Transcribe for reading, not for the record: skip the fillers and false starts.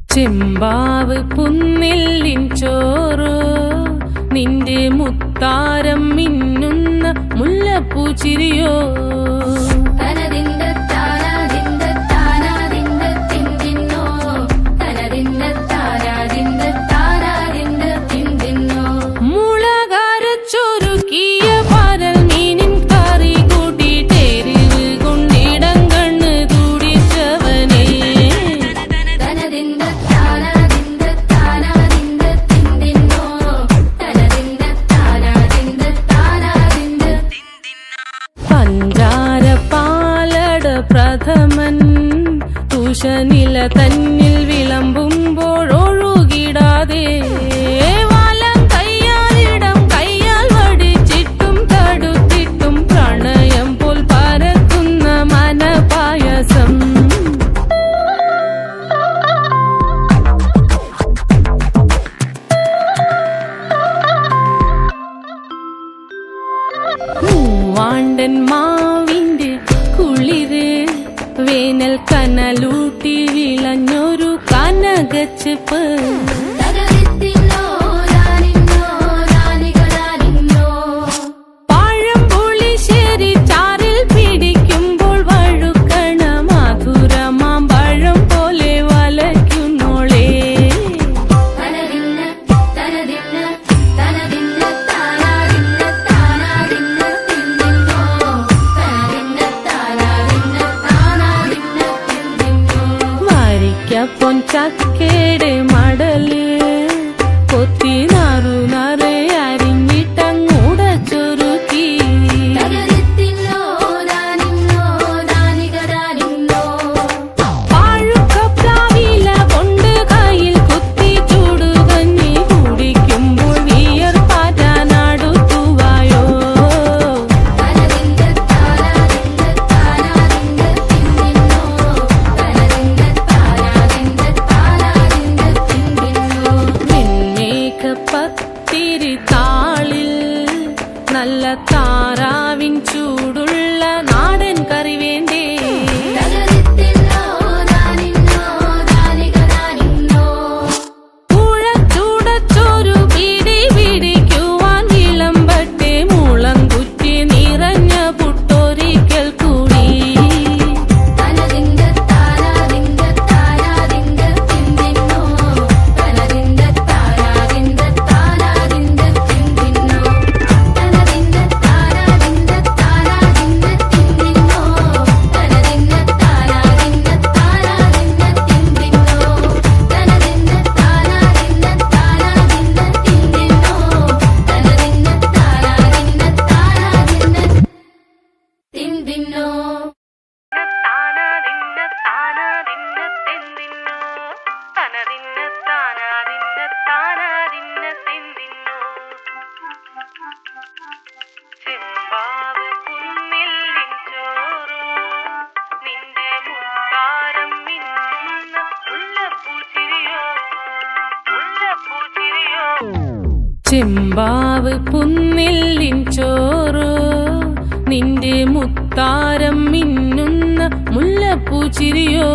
ചെമ്പാവ് പുന്നെല്ലിൻ ചോറ് നിന്റെ മുത്താരം മിന്നുന്ന മുല്ലപ്പൂച്ചിരിയോ പ്രഥമൻ തുഷനില തന്നിൽ വിളമ്പുമ്പോഴൊഴുകിടാതെ വലം കയ്യാലിടം കയ്യാൽ വടിച്ചിട്ടും തടുത്തിട്ടും പ്രണയം പോൽ പരക്കുന്ന മനപായസം മൂവാണ്ടൻ മാവിന്റെ കുളിര് വേനൽ കനലൂട്ടി വിളഞ്ഞൊരു കനകച്ചെപ്പ് പഴംപുളിശ്ശേരി ചാറിൽ പിടിക്കുമ്പോൾ വഴുക്കണ മധുരമാം പഴം പോലെ വലയ്ക്കുന്നോളേ പൊൻചക്കയുടെ മടല് കൊത്തി നാറു നറെ അരിഞ്ഞിട്ടങ്ങൂട ചൊരുക്കി പാഴുക്കപ്ലാവില കൊണ്ട് കയ്യിൽ കുത്തി ചൂടുകഞ്ഞി കുടിക്കുമ്പോൾ വിയർപ്പാറ്റാനടുത്തുവായോ പത്തിരി താളിൽ നല്ല താറാവിൻ ചൂടുള്ള നാടൻ കറി വേണ്ടേ കുഴച്ചൂടച്ചോരു പിടി പിടിക്കുവാൻ വിളമ്പട്ടെ മുളം കുറ്റി നിറഞ്ഞ പുട്ടൊരിക്കൽ കൂടി ചെമ്പാവ് പുന്നെല്ലിൻ ചോറ് നിന്റെ മുത്താരം മിന്നുന്ന മുല്ലപ്പൂച്ചിരിയോ